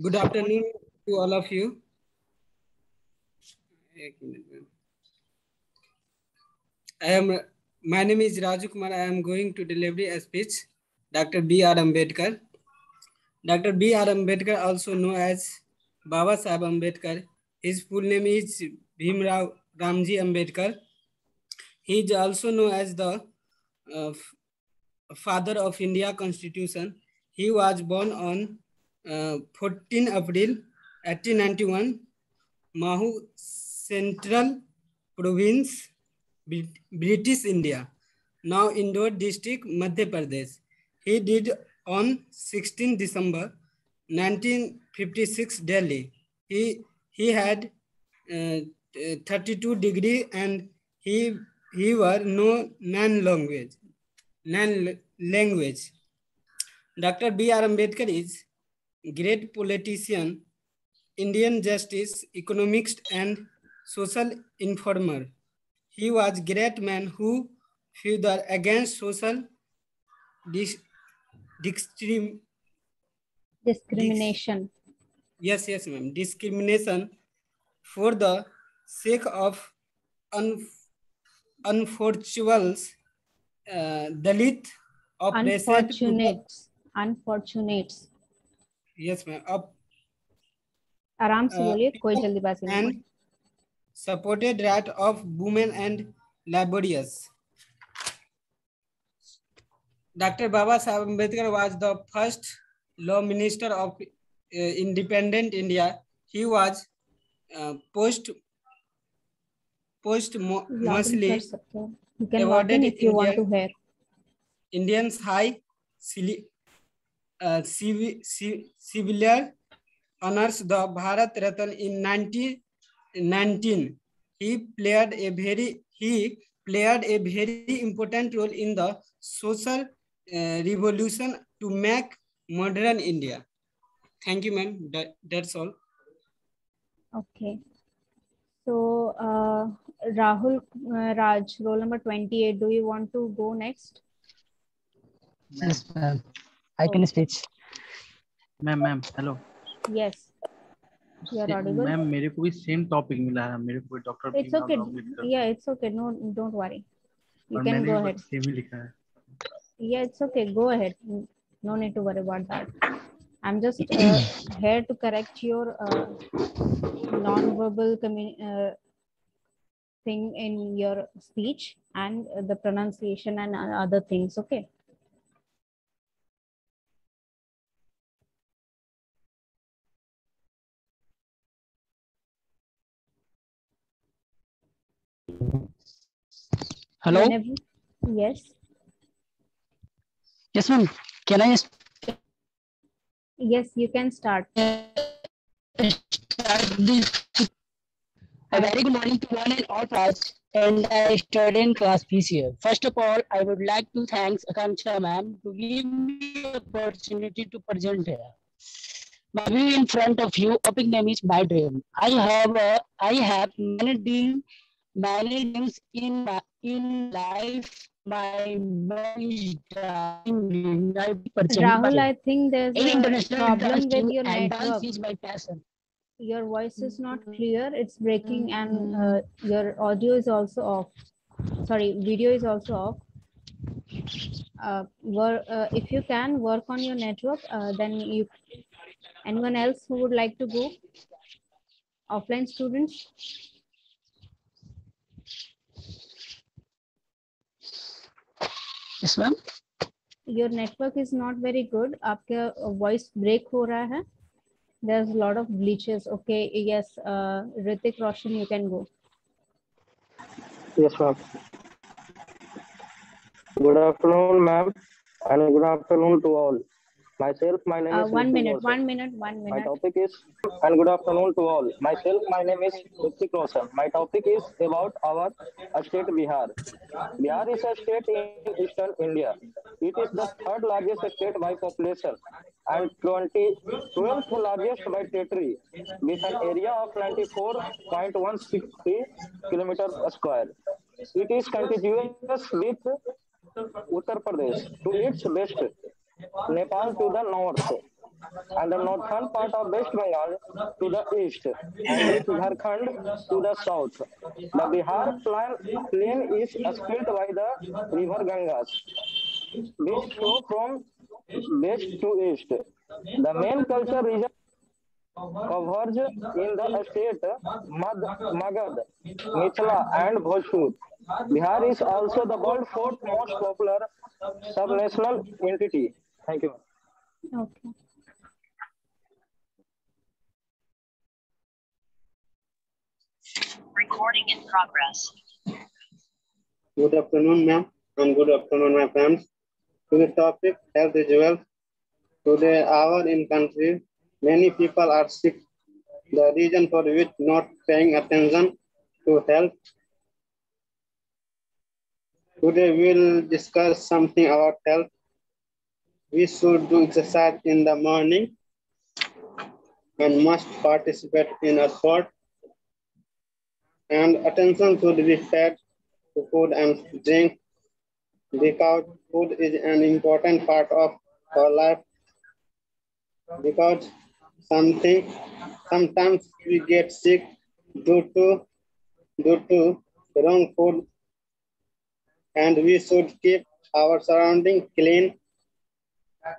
Good afternoon to all of you. My name is Raju Kumar. I am going to deliver a speech. Dr. B.R. Ambedkar. Dr. B.R. Ambedkar, also known as Baba Saheb Ambedkar. His full name is Bhimrao Ramji Ambedkar. He is also known as the father of India Constitution. He was born on 14 April 1891, Mahu, Central Province, British India, now Indore district, Madhya Pradesh. He died on 16 December 1956, Delhi. He had 32 degree and he were no non-language. Dr. B.R. Ambedkar is great politician, Indian justice, economist, and social informer. He was great man who fought against social discrimination. Yes, ma'am. Discrimination for the sake of unfortunates, Dalit, unfortunates. Yes, ma'am. आराम से बोलिए, कोई जल्दीबाजी नहीं. And supported right of women and laborious. Dr. Baba Saheb Ambedkar was the first law minister of independent India. He was posthumously awarded if you want to hear. Indians High Civilian honors the Bharat Ratna in 1919. He played a very important role in the social revolution to make modern India. Thank you, ma'am. That's all. Okay. So, Rahul Raj, roll number 28. Do you want to go next? Yes, ma'am. I can speak. Ma'am, hello. Yes. You are audible. Ma'am, मेरे को भी same topic मिला है. मेरे को doctor. It's okay. Yeah, it's okay. No, don't worry. You can go ahead. Same ही लिखा है. Yeah, it's okay. Go ahead. No need to worry about that. I'm just here to correct your non-verbal thing in your speech and the pronunciation and other things. Okay. Hello. Yes. Yes, ma'am. Can I start? Yes, you can start. Start this. A very good morning to one and all class and student class PCA. First of all, I would like to thank Akanksha ma'am to give me the opportunity to present here. My view in front of you, topic name is My Dream. I have many dreams in life. My Rahul, I think there's a problem with your network. Is my passion. Your voice is not clear. It's breaking, and your audio is also off. Sorry, video is also off. If you can work on your network, then you. Anyone else who would like to go? Offline students? Yes, ma'am. Your network is not very good. आपका voice break हो रहा है. There's a lot of glitches. Okay, yes, Ritik Roshan, you can go. Yes, ma'am. Good afternoon, ma'am, and good afternoon to all. Myself, my name is one minute. My topic is, and good afternoon to all. Myself, my name is Ritik Roshan. My topic is about our state Bihar. Bihar is a state in eastern India. It is the third largest state by population and 12th largest by territory, with an area of 94.160 kilometers square. It is contiguous with Uttar Pradesh to its west, Nepal to the north, and the northern part of West Bengal to the east, and with Jharkhand to the south. The plain is split by the river Gangas, which flow from west to east. The main culture region converge in the state Magad, Mithila, and Bhojpur. Bihar is also the world's fourth most popular subnational entity. Thank you. Okay. Recording in progress. Good afternoon, ma'am, and good afternoon, my friends. Today's topic, health is wealth. Today, our in country, many people are sick. The reason for which not paying attention to health. Today, we'll discuss something about health. We should do exercise in the morning and must participate in a sport. And attention should be paid to food and drink because food is an important part of our life. Because sometimes we get sick due to wrong food, and we should keep our surrounding clean.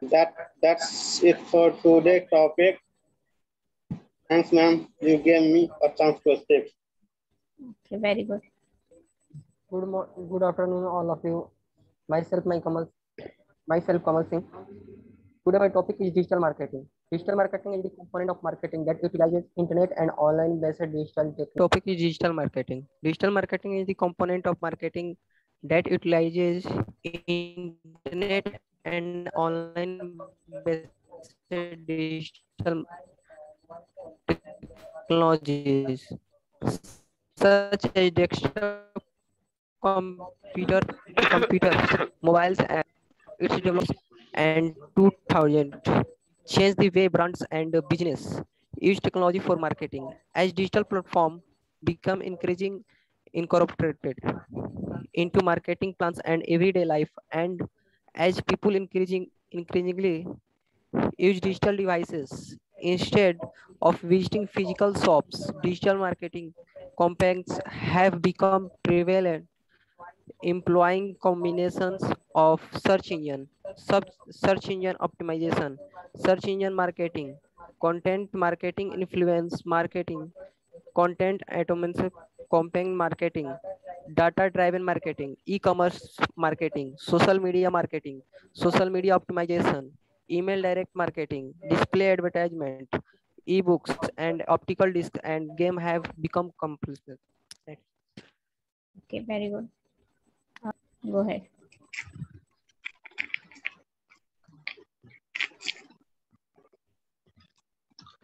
That's it for today's topic. Thanks, ma'am. You gave me a chance to speak. Okay, very good. Good afternoon, all of you. Myself Kamal Singh. Today my topic is digital marketing. Digital marketing is the component of marketing that utilizes internet and online-based digital technology. Topic is digital marketing. Digital marketing is the component of marketing that utilizes internet and online-based digital technologies such as desktop computers, mobiles, and its development and 2000 changed the way brands and business use technology for marketing. As digital platform become increasing incorporated into marketing plans and everyday life, and as people increasingly use digital devices instead of visiting physical shops, digital marketing campaigns have become prevalent, employing combinations of search engine optimization, search engine marketing, content marketing, influence marketing, content automation, campaign marketing, data driven marketing, e-commerce marketing, social media optimization, email direct marketing, display advertisement, ebooks, and optical disc and game have become compulsory. Okay, very good. Go ahead.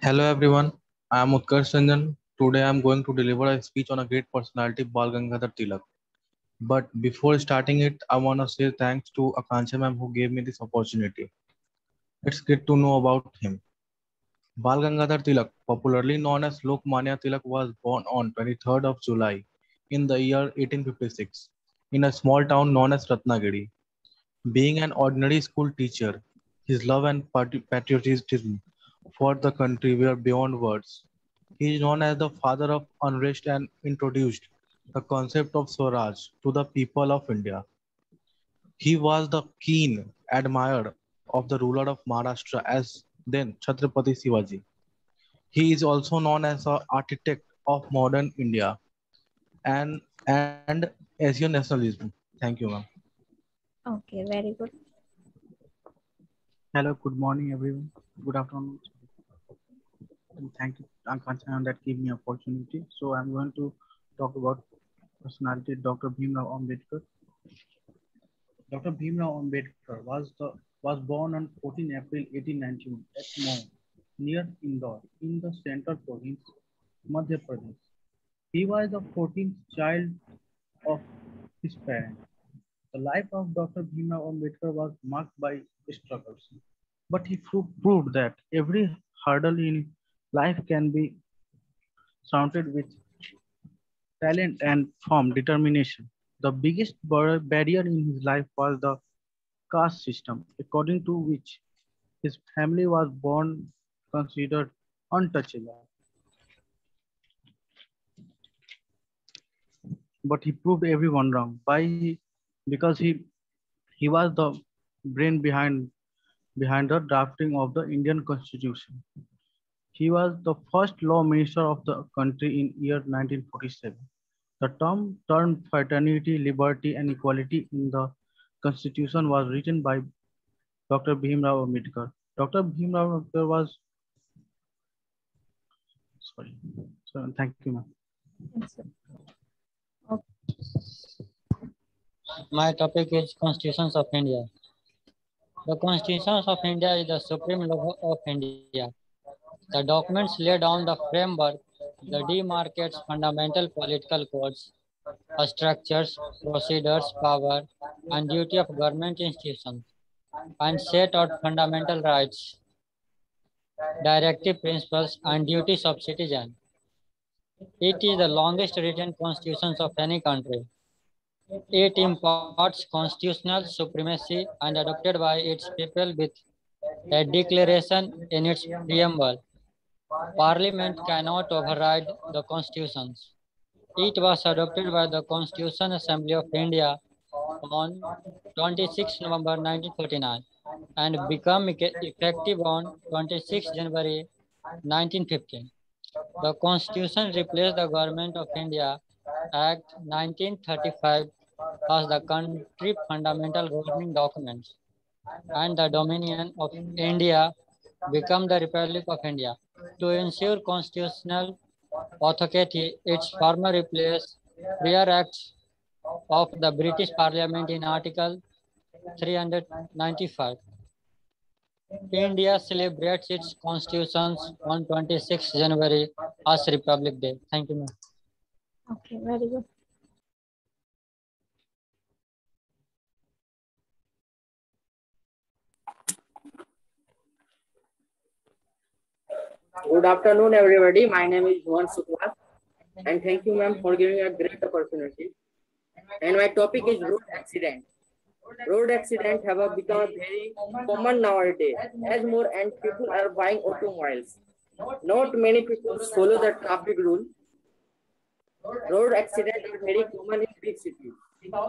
Hello everyone, I am Utkarsh Ranjan. Today I am going to deliver a speech on a great personality, Bal Gangadhar Tilak. But before starting it, I want to say thanks to Akanksha ma'am who gave me this opportunity. It's good to know about him. Bal Gangadhar Tilak, popularly known as Lokmanya Tilak, was born on 23rd of July in the year 1856 in a small town known as Ratnagiri. Being an ordinary school teacher, his love and patriotism for the country were beyond words. He is known as the father of unrest and introduced the concept of Swaraj to the people of India. He was the keen admirer of the ruler of Maharashtra as then Chhatrapati Shivaji. He is also known as the architect of modern India and Asian nationalism. Thank you, ma'am. Okay, very good. Hello, good morning, everyone. Good afternoon. And thank you, Akanksha, that gave me opportunity. So I'm going to talk about personality Dr. Bhimrao Ambedkar. Dr. Bhimrao Ambedkar was born on 14 April 1891 at Mhow, near Indore, in the Central Province, Madhya Pradesh. He was the 14th child of his parents. The life of Dr. Bhimrao Ambedkar was marked by struggles, but he proved that every hurdle in life can be surmounted with talent and firm determination. The biggest barrier in his life was the caste system, according to which His family was born considered untouchable, but he proved everyone wrong. Because he was the brain behind the drafting of the Indian Constitution. He was the first law minister of the country in year 1947. The term fraternity, liberty, and equality in the Constitution was written by Dr. Bhimrao Ambedkar. Dr. Bhimrao Ambedkar was sorry. Thank you, ma'am. My topic is Constitutions of India. The Constitution of India is the supreme law of India. The documents lay down the framework, the demarcates fundamental political codes, structures, procedures, power, and duty of government institutions, and set out fundamental rights, directive principles, and duties of citizens. It is the longest written constitution of any country. It imparts constitutional supremacy and adopted by its people with a declaration in its preamble. Parliament cannot override the constitutions. It was adopted by the Constitutional Assembly of India on 26 November 1949 and became effective on 26 January 1915. The Constitution replaced the Government of India Act 1935 as the country's fundamental governing documents, and the Dominion of India became the Republic of India. To ensure constitutional authority, its former replaced prior acts of the British Parliament in Article 395. India celebrates its constitutions on 26 January as Republic Day. Thank you, ma'am. Okay, very good. Good afternoon, everybody. My name is Bhuvan Sukla, and thank you, ma'am, for giving a great opportunity. And my topic is road accident. Road accidents have become very common nowadays, as more and people are buying automobiles. Not many people follow the traffic rule. Road accidents are very common in big cities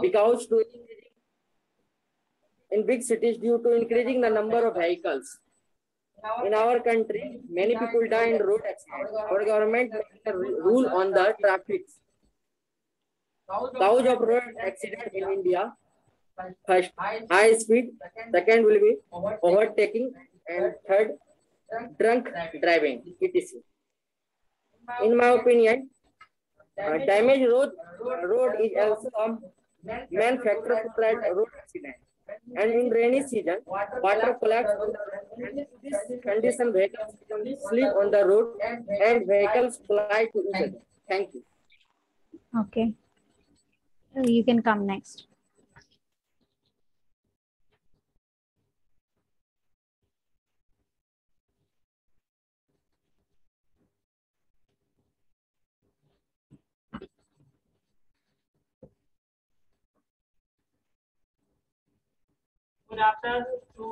because in big cities due to increasing the number of vehicles. In our country, many people die in road accidents. Our government makes a rule on the traffic. Cause of road accident in India: first, high speed; second will be overtaking; and third, drunk driving, etc. In my opinion, damaged road is also a main factor for road accident. And in rainy season, water collects on the road. In this condition, vehicles slip on the road and vehicles fly to each other. Thank you. Okay. You can come next. Good afternoon to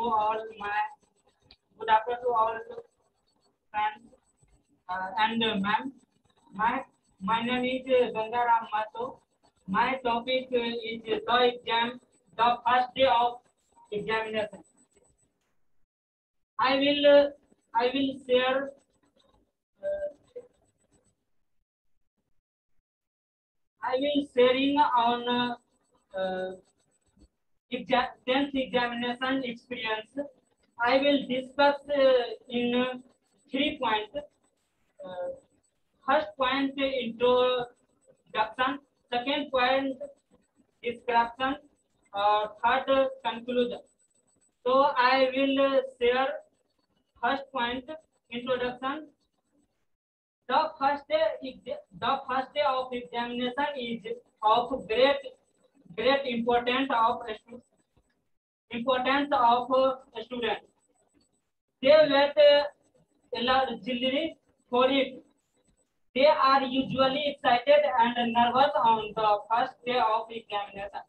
all friends and ma'am. My name is Gangaram Mato. My topic is the first day of examination. I will share sharing on 10th examination experience. I will discuss in 3 points. First point, introduction. Second point, description. Third, conclusion. So I will share first point, introduction. The first day of examination is of great importance of students. They wait eagerly for it. They are usually excited and nervous on the first day of examination.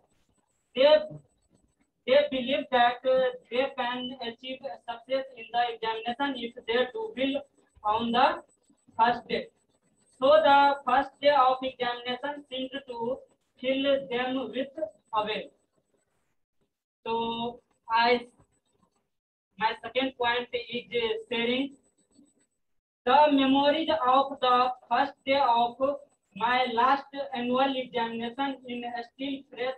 they believe that they can achieve success in the examination if they do well on the first day. So the first day of examination seemed to fill them with awe. So my second point is sharing. The memories of the first day of my last annual examination is still fresh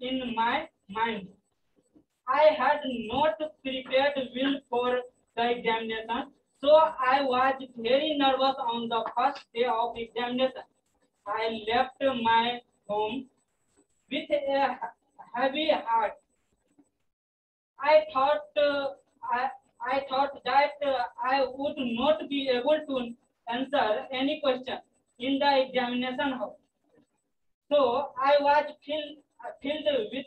in my mind. I had not prepared well for the examination, so I was very nervous on the first day of examination. I left my home with a heavy heart. I thought that I would not be able to answer any question in the examination hall. So I was filled with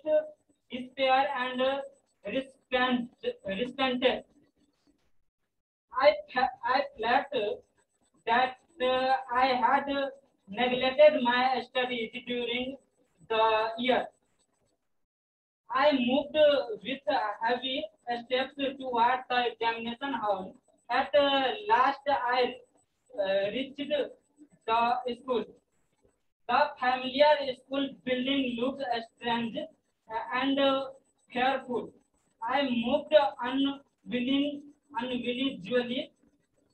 despair and repented. I felt that I had neglected my studies during the year. I moved with heavy steps toward the examination hall. At last, I reached the school. The familiar school building looked strange and fearful. I moved unwillingly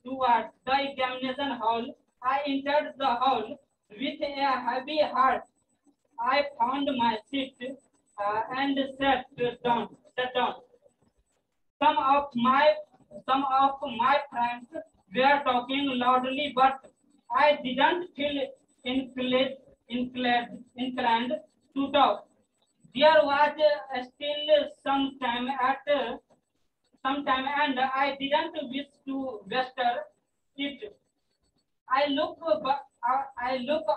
towards the examination hall. I entered the hall with a heavy heart. I found my seat and sat down. Some of my friends were talking loudly, but I didn't feel inclined to talk. There was still some time, and I didn't wish to waste it. I look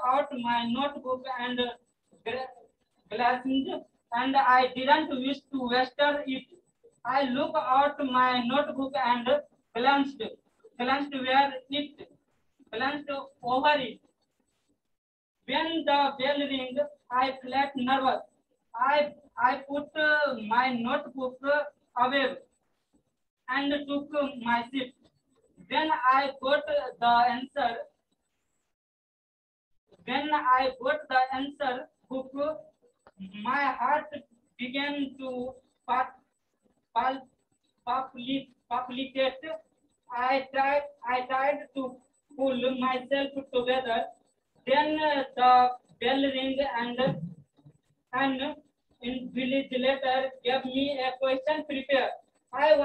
out my notebook and glasses, and I didn't wish to waste it. I look out my notebook and glanced over it. When the bell rang, I felt nervous. I put my notebook away and took my seat. When I got the answer book, my heart began to palpitate. I tried to pull myself together. Then the bell rang and invigilator gave me a question prepared. I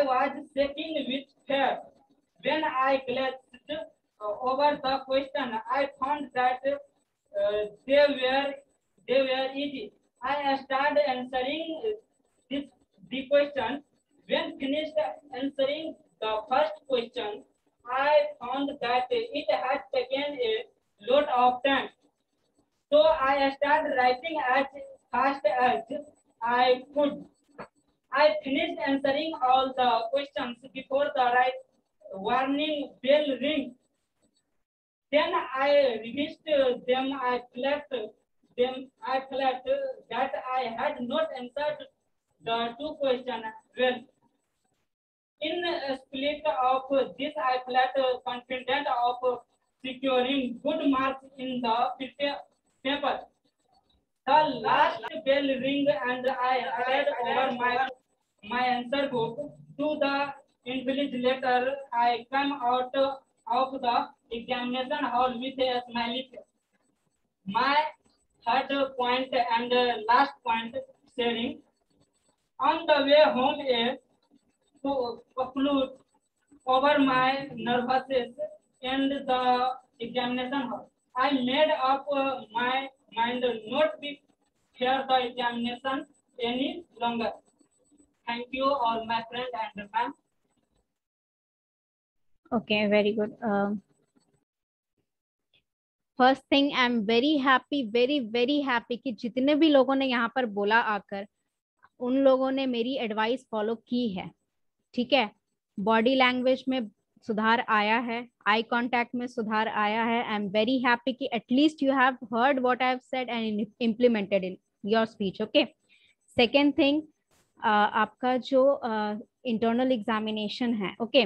was shaking with fear. When I glanced over the question, I found that they were easy. I started answering the question. When finished answering the first question, I found that it had taken a lot of time. So I started writing as fast as I could. I finished answering all the questions before the warning bell rang. Then I revised them. I felt that I had not answered the two questions well. In a split of this, I felt confident of securing good marks in the paper. The last bell rang and I handed over my answer book to the invigilator. I came out of the examination hall with a smiley face. My third point and last point sharing. On the way home, a flew over my nervousness and the examination hall. I made up my mind not to fear the examination any longer. Thank you, all my friends and ma'am. Okay, very good. First thing I am very happy, very very happy कि जितने भी लोगों ने यहाँ पर बोला आकर, उन लोगों ने मेरी एडवाइस फॉलो की है. ठीक है, बॉडी लैंग्वेज में सुधार आया है, आई कांटेक्ट में सुधार आया है. आई एम वेरी हैप्पी कि at least you have heard what I have said and implemented in your speech. Okay, second thing, आपका जो इंटरनल एग्जामिनेशन है, ओके,